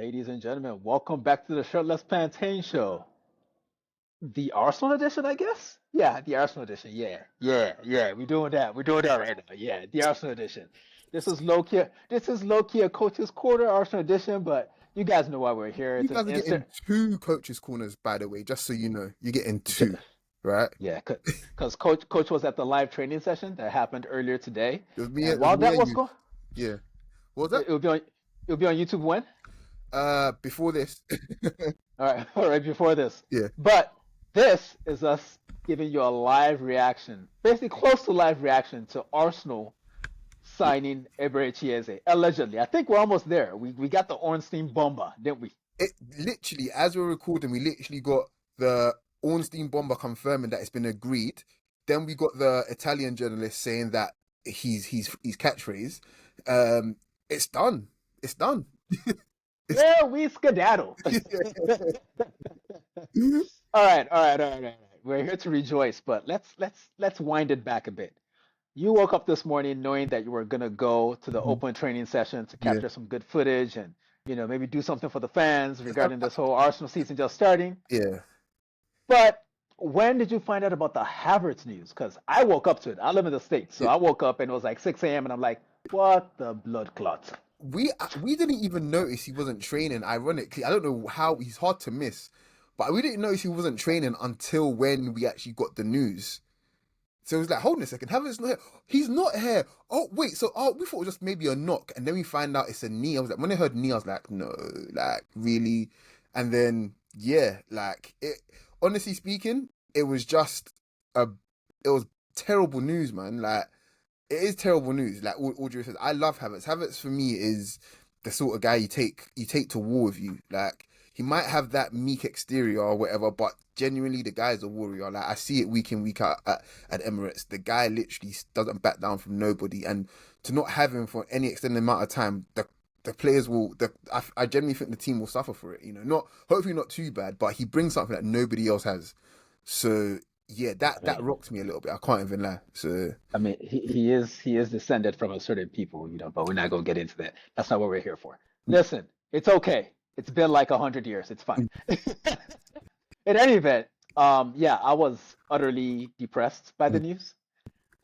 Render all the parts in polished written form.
Ladies and gentlemen, welcome back to the Shirtless Plantain Show. The Arsenal edition, I guess? Yeah, the Arsenal edition. Yeah. We're doing that. We're doing that right now. Yeah, the Arsenal edition. This is low key a coach's quarter Arsenal edition, but you guys know why we're here. You It's an guys are getting instant. two coaches' corners, by the way, just so you know. You're getting two, right? Yeah, because coach was at the live training session that happened earlier today, It and was while me that and was you. going, Yeah. What was that? it'll be on YouTube when? Before this. All right, all right, before this. Yeah. But this is us giving you a live reaction, basically close to live reaction to Arsenal signing Eberechi Eze, allegedly. I think we're almost there. We got the Ornstein bomba, didn't we? It literally, as we're recording, we literally got the Ornstein bomber confirming that it's been agreed. Then we got the Italian journalist saying that he's catchphrase. It's done. It's done. It's Well, we skedaddle. All right. We're here to rejoice, but let's wind it back a bit. You woke up this morning knowing that you were gonna go to the open training session to yeah. capture some good footage and maybe do something for the fans regarding this whole Arsenal season just starting. Yeah. But when did you find out about the Havertz news? Because I woke up to it. I live in the States, so I woke up and it was like 6 a.m. and I'm like, what the blood clots? We didn't even notice he wasn't training. Ironically, I don't know how he's hard to miss, but we didn't notice he wasn't training until when we actually got the news. So it was like, hold on a second, Havertz not here. He's not here. Oh wait, so we thought it was just maybe a knock, and then we find out it's a knee. I was like, when I heard knee, I was like, no, like really. And then yeah, like it. Honestly speaking, it was just a, it was terrible news, man. Like it is terrible news. Like Audrey says, I love Havertz. Havertz for me is the sort of guy you take to war with you. Like he might have that meek exterior or whatever, but genuinely the guy's a warrior. Like I see it week in week out at Emirates. The guy literally doesn't back down from nobody, and to not have him for any extended amount of time, the players will. I genuinely think the team will suffer for it. Not hopefully not too bad, but he brings something that nobody else has. So yeah, I that mean, rocked me a little bit. I can't even lie. So he is descended from a certain people, but we're not gonna get into that. That's not what we're here for. Listen, it's okay. It's been like 100 years. It's fine. In any event, yeah, I was utterly depressed by the mm, news.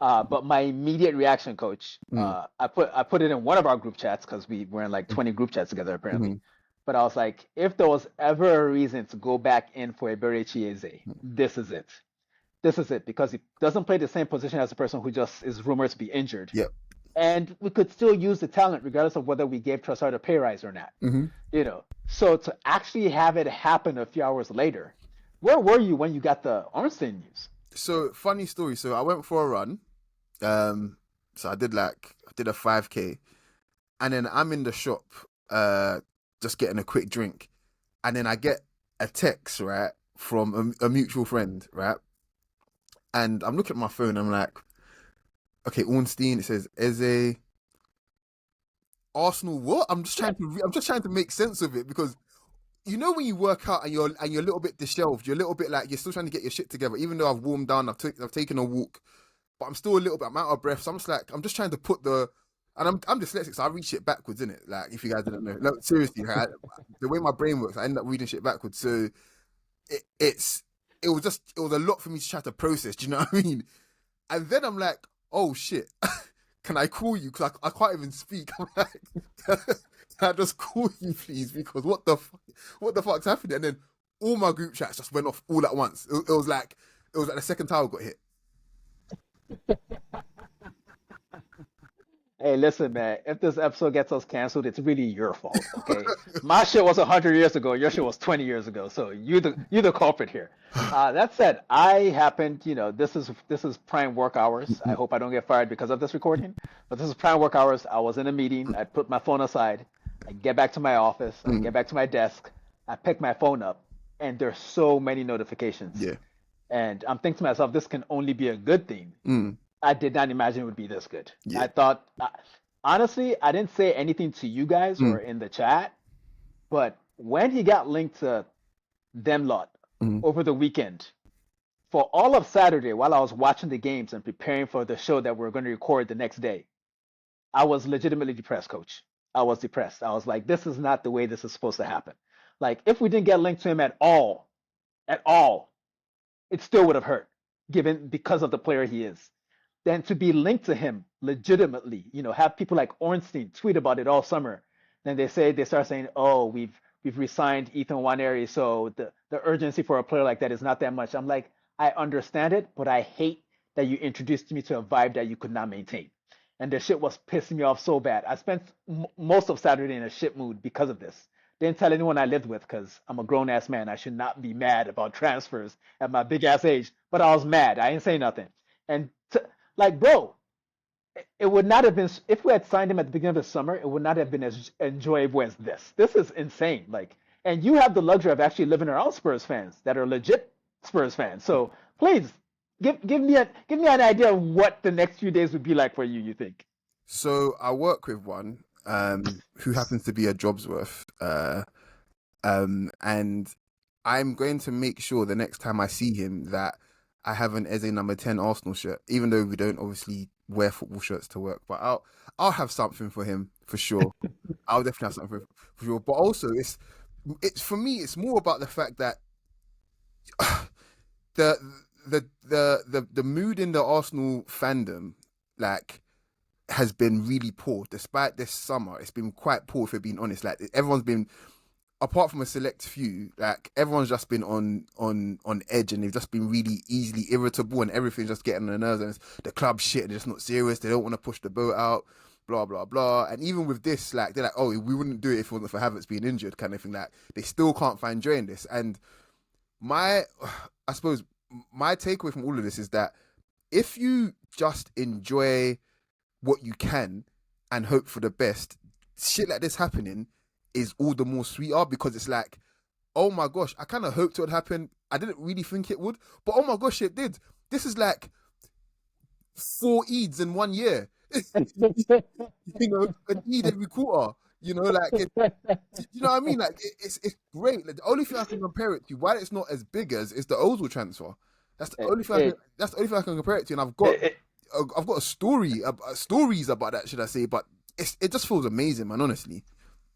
But my immediate reaction, coach, mm, I put it in one of our group chats because we were in like 20 group chats together apparently. mm, But I was like, if there was ever a reason to go back in for Eberechi Eze, this is it. This is it because he doesn't play the same position as the person who just is rumored to be injured. yep. And we could still use the talent regardless of whether we gave Trossard a pay rise or not. Mm-hmm. So to actually have it happen a few hours later, where were you when you got the Ornstein news? So funny story. So I went for a run. So I did a 5K, and then I'm in the shop, just getting a quick drink, and then I get a text right from a mutual friend, right, and I'm looking at my phone. I'm like, okay, Ornstein. It says Eze, Arsenal. What? I'm just trying to make sense of it because when you work out and you're a little bit disheveled, you're a little bit like you're still trying to get your shit together. Even though I've warmed down, I've taken a walk, but I'm still a little bit. I'm out of breath, so I'm just trying to put and I'm dyslexic, so I read shit backwards, innit? Like if you guys didn't know, no, seriously, the way my brain works, I end up reading shit backwards. So it was a lot for me to try to process. Do you know what I mean? And then I'm like, oh shit, can I call you? Because I can't even speak. I'm like, can I just call you, please? Because what the fuck's happening? And then all my group chats just went off all at once. It was like the second tower got hit. Hey, listen, man. If this episode gets us canceled, it's really your fault, okay? My shit was 100 years ago. Your shit was 20 years ago. So you the culprit here. That said, I happened. This is prime work hours. I hope I don't get fired because of this recording. But this is prime work hours. I was in a meeting. I put my phone aside. I get back to my office. I Mm, get back to my desk. I pick my phone up, and there's so many notifications. yeah. And I'm thinking to myself, this can only be a good thing. Mm, I did not imagine it would be this good. yeah. I thought, honestly, I didn't say anything to you guys Mm, or in the chat, but when he got linked to them lot mm, over the weekend, for all of Saturday while I was watching the games and preparing for the show that we're going to record the next day, I was legitimately depressed, coach. I was depressed. I was like, this is not the way this is supposed to happen. Like, if we didn't get linked to him at all, it still would have hurt, given because of the player he is. Then to be linked to him legitimately, have people like Ornstein tweet about it all summer. Then they start saying, oh, we've resigned Ethan Waneri, so the urgency for a player like that is not that much. I'm like, I understand it, but I hate that you introduced me to a vibe that you could not maintain. And the shit was pissing me off so bad. I spent most of Saturday in a shit mood because of this. Didn't tell anyone I lived with because I'm a grown ass man. I should not be mad about transfers at my big ass age. But I was mad. I didn't say nothing. And like, bro, it would not have been if we had signed him at the beginning of the summer. It would not have been as enjoyable as this. This is insane. Like, and you have the luxury of actually living around Spurs fans that are legit Spurs fans. So please give me an idea of what the next few days would be like for you. You think? So I work with one who happens to be a Jobsworth, and I'm going to make sure the next time I see him that I have an Eze number 10 Arsenal shirt, even though we don't obviously wear football shirts to work. But I'll have something for him for sure. I'll definitely have something for sure. But also, it's for me. It's more about the fact that the the mood in the Arsenal fandom, like, has been really poor. Despite this summer, it's been quite poor, if we're being honest. Like, everyone's been, apart from a select few, like, everyone's just been on edge, and they've just been really easily irritable, and everything's just getting on their nerves, and it's the club shit, they're just not serious, they don't want to push the boat out, blah blah blah. And even with this, like, they're like, oh, we wouldn't do it if it wasn't for Havertz being injured, kind of thing. Like, they still can't find joy in this. And I suppose my takeaway from all of this is that if you just enjoy what you can and hope for the best, shit like this happening is all the more sweeter, because it's like, oh my gosh, I kind of hoped it would happen. I didn't really think it would, but oh my gosh, it did. This is like 4 Eids in 1 year. An Eid every quarter. Like, you know what I mean? Like, it's great. Like, the only thing I can compare it to, why it's not as big as, is the Ozil transfer. That's the only thing. That's the only thing I can compare it to, and I've got a stories about that, should I say? But it just feels amazing, man. Honestly.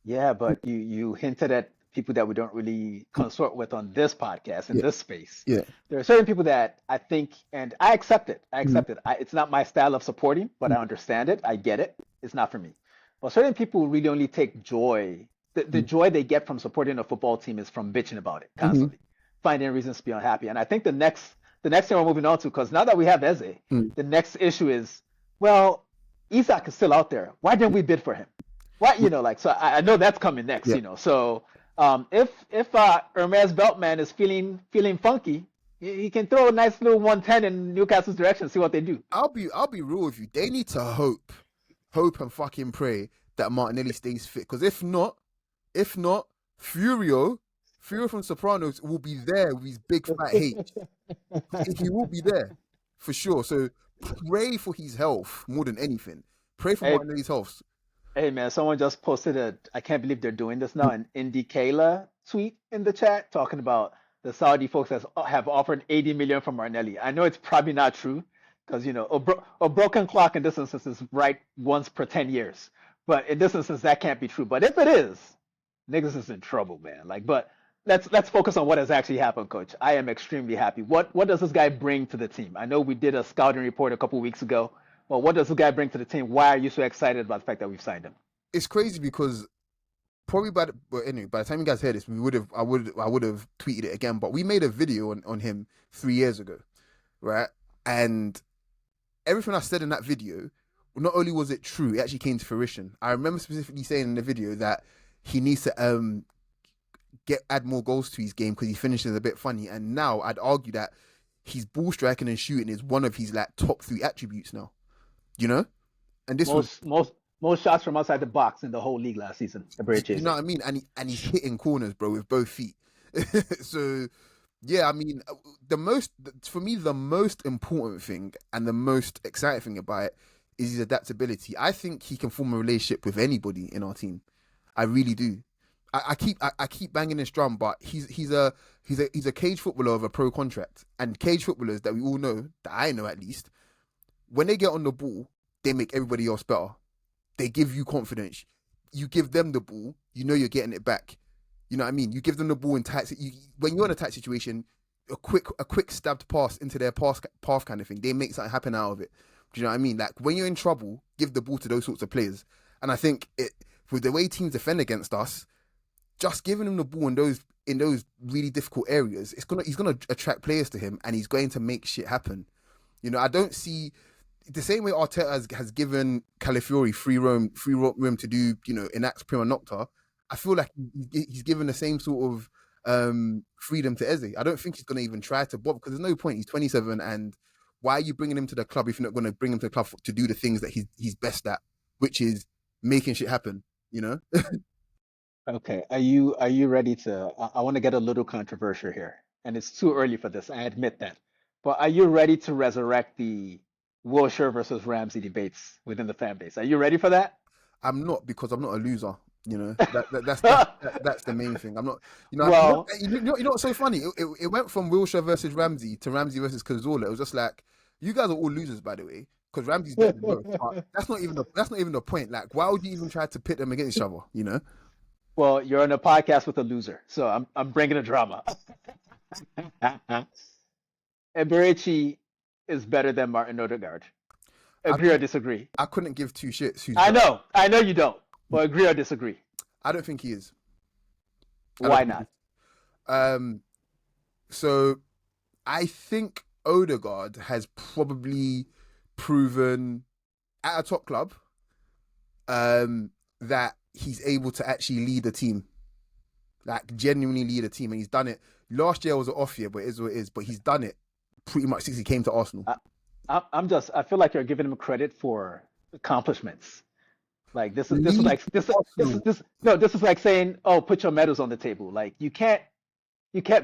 Yeah, but you hinted at people that we don't really consort with on this podcast in this space. Yeah. There are certain people that I think, and I accept it. It's not my style of supporting, but I understand it. I get it. It's not for me. But certain people really only take joy. The joy they get from supporting a football team is from bitching about it constantly, finding reasons to be unhappy. And I think the next thing we're moving on to, because now that we have Eze, the next issue is, well, Isak is still out there. Why didn't we bid for him? What, so I know that's coming next, So if Hermes Beltman is feeling funky, he can throw a nice little 110 in Newcastle's direction, see what they do. I'll be real with you. They need to hope and fucking pray that Martinelli stays fit. Because if not, Furio from Sopranos will be there with his big fat H. He will be there for sure. So pray for his health more than anything. Pray for Martinelli's health. Hey man, someone just posted I can't believe they're doing this now, an Indy Kayla tweet in the chat talking about the Saudi folks have offered 80 million for Martinelli. I know it's probably not true, because a broken clock in this instance is right once per 10 years. But in this instance, that can't be true. But if it is, niggas is in trouble, man. Like, but let's focus on what has actually happened, Coach. I am extremely happy. What does this guy bring to the team? I know we did a scouting report a couple weeks ago. Well, what does this guy bring to the team? Why are you so excited about the fact that we've signed him? It's crazy because probably by the time you guys hear this, I would have tweeted it again. But we made a video on him 3 years ago, right? And everything I said in that video, not only was it true, it actually came to fruition. I remember specifically saying in the video that he needs to add more goals to his game because he finishes a bit funny. And now I'd argue that his ball striking and shooting is one of his like top 3 attributes now. And this most shots from outside the box in the whole league last season. Eberechi Eze. You know what I mean? And he's hitting corners, bro, with both feet. So yeah, I mean, for me, the most important thing and the most exciting thing about it is his adaptability. I think he can form a relationship with anybody in our team. I really do. I keep banging this drum, but he's a cage footballer of a pro contract, and cage footballers that we all know, that I know at least, when they get on the ball, they make everybody else better. They give you confidence. you give them the ball, you know you're getting it back. You know what I mean? You give them the ball in tight. When you're in a tight situation, a quick stabbed pass into their path kind of thing. They make something happen out of it. Do you know what I mean? Like when you're in trouble, give the ball to those sorts of players. And I think with the way teams defend against us, just giving him the ball in those really difficult areas, he's gonna attract players to him, and he's going to make shit happen. You know, I don't see the same way Arteta has given Calafiori free room to do, you know, enact prima nocta. I feel like he's given the same sort of freedom to Eze. I don't think he's going to even try to bob, because there's no point. He's 27, and why are you bringing him to the club if you're not going to bring him to the club to do the things that he's best at, which is making shit happen, you know? Okay, are you ready to? I want to get a little controversial here, and it's too early for this. I admit that, but are you ready to resurrect the Wilshere versus Ramsey debates within the fan base? Are you ready for that? I'm not, because I'm not a loser. You know, that's the main thing. I'm not, you know, Well, you know what's so funny? It went from Wilshere versus Ramsey to Ramsey versus Cazorla. It was just like, you guys are all losers, by the way, because Ramsey's better than both. But that's not even the point. Like, why would you even try to pit them against each other? You know? well, you're on a podcast with a loser, so I'm bringing the drama. Eberechi is better than Martin Odegaard. I Agree or disagree? I couldn't give two shits who's better. I know you don't, but agree or disagree? I don't think he is. I don't Why think not? Um, so I think Odegaard has probably proven at a top club that he's able to actually lead a team, like genuinely lead a team, and he's done it. Last year was an off year, but it is what it is. But he's done it pretty much since he came to Arsenal. I feel like you're giving him credit for accomplishments. Like this is Lead like Arsenal. this is like saying, oh, put your medals on the table. Like you can't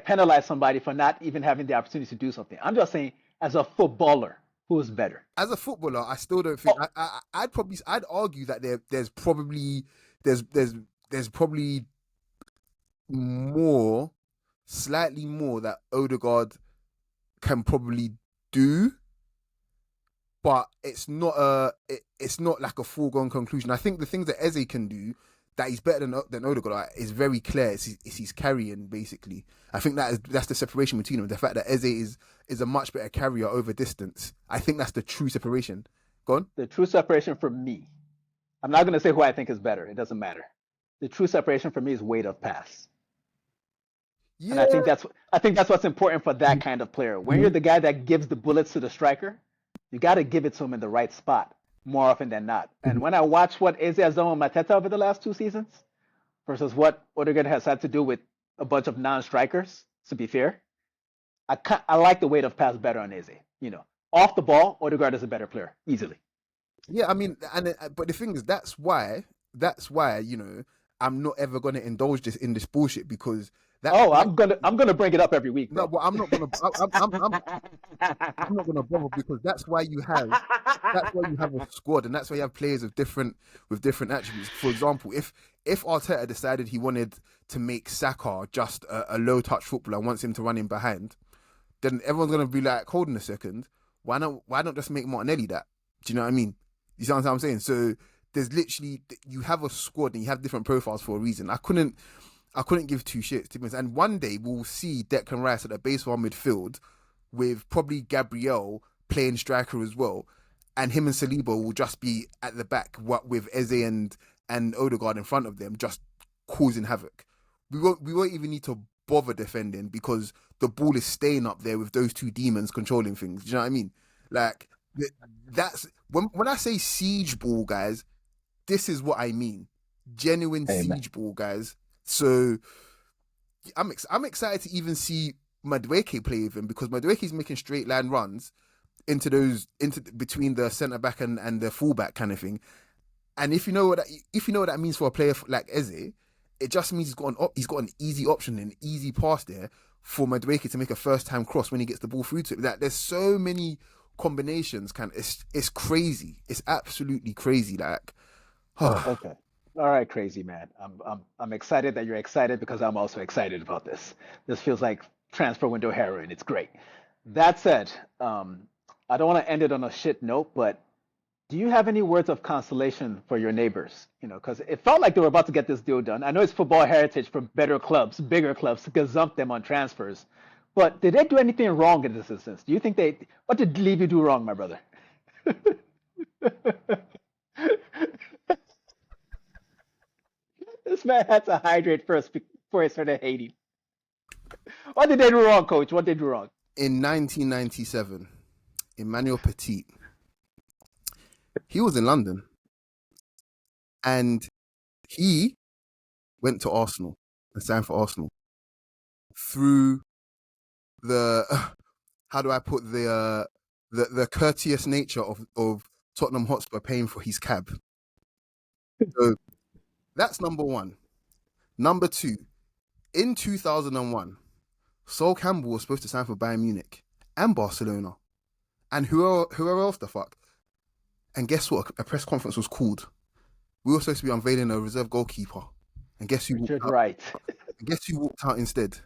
penalize somebody for not even having the opportunity to do something. I'm just saying, as a footballer, who is better? As a footballer, I still don't think. Oh, I'd argue that there's probably more, slightly more that Odegaard can probably do, but it's not like a foregone conclusion. I think the things that Eze can do that he's better than Odegaard is very clear. It's his carrying, basically. I think that's the separation between them. The fact that Eze is a much better carrier over distance. I think that's the true separation. Go on. the true separation for me. I'm not going to say who I think is better. It doesn't matter. The true separation for me is weight of pass. And Yeah. I think that's what's important for that kind of player. When you're the guy that gives the bullets to the striker, you got to give it to him in the right spot more often than not. And when I watch what Eze has done with Mateta over the last 2 seasons versus what Odegaard has had to do with a bunch of non-strikers, to be fair, I like the weight of pass better on Eze. You know, off the ball, Odegaard is a better player easily. Yeah, I mean, but the thing is, that's why I'm not ever gonna indulge in this bullshit, because that Oh, I'm gonna bring it up every week, no, bro. but I'm not gonna I'm not gonna bother, because that's why you have a squad, and that's why you have players with different attributes. For example, if Arteta decided he wanted to make Saka just a low touch footballer and wants him to run in behind, then everyone's gonna be like, hold on a second, why not just make Martinelli that? Do you know what I mean? You see what I'm saying? So there's literally, you have a squad and you have different profiles for a reason. I couldn't give two shits, to be honest. And one day we'll see Declan Rice at the base of our midfield with probably Gabriel playing striker as well, and him and Saliba will just be at the back, what with Eze and Odegaard in front of them, just causing havoc. We won't even need to bother defending, because the ball is staying up there with those two demons controlling things. Do you know what I mean? Like, that's when I say siege ball, guys. This is what I mean. Genuine Amen. siege ball, guys. So I'm excited to even see Madueke play with him, because Madueke's making straight line runs into between the centre back and the full back kind of thing. And if you know what that means for a player like Eze, it just means he's got an easy option, an easy pass there for Madueke to make a first time cross when he gets the ball through to it. Like, there's so many combinations. It's crazy. It's absolutely crazy. Like, Okay. All right, crazy man. I'm excited that you're excited, because I'm also excited about this. This feels like transfer window heroin. It's great. That said, I don't want to end it on a shit note, but Do you have any words of consolation for your neighbors? You know, because it felt like they were about to get this deal done. I know it's football heritage for better clubs, bigger clubs, to gazump them on transfers. But did they do anything wrong in this instance? Do you think what did Levy do wrong, my brother? This man had to hydrate first before he started hating. What did they do wrong, coach? What did they do wrong? In 1997, Emmanuel Petit, he was in London and he went to Arsenal and signed for Arsenal through the how do I put the courteous nature of Tottenham Hotspur paying for his cab. So that's number one. Number two, in 2001, Sol Campbell was supposed to sign for Bayern Munich and Barcelona and whoever else the fuck. And guess what? A press conference was called. We were supposed to be unveiling a reserve goalkeeper. And guess who walked Richard out? Wright. And guess who walked out instead?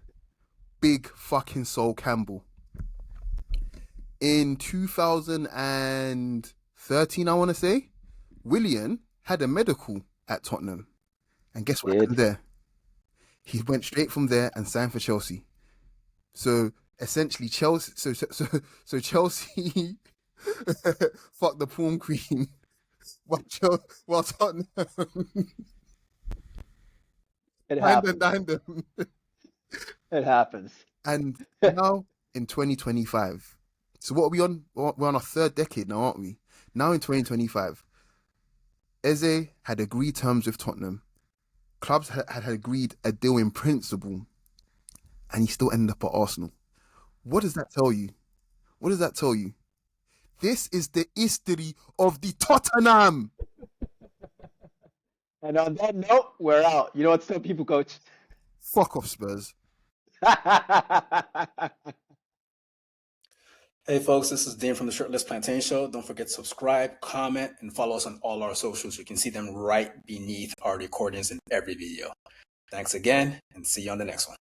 Big fucking Sol Campbell. In 2013, I want to say, Willian had a medical at Tottenham. And guess what happened there? He went straight from there and signed for Chelsea. So essentially, Chelsea. So Chelsea fuck the pawn queen while Tottenham It happens. It happens. And now in 2025. So what are we on? We're on our third decade now, aren't we? Now in 2025, Eze had agreed terms with Tottenham. Clubs had agreed a deal in principle, and he still ended up at Arsenal. What does that tell you? What does that tell you? This is the history of the Tottenham. And on that note, we're out. You know what to tell people, coach? Fuck off, Spurs. Hey folks, this is Deen from the Shirtless Plantain Show. Don't forget to subscribe, comment, and follow us on all our socials. You can see them right beneath our recordings in every video. Thanks again, and see you on the next one.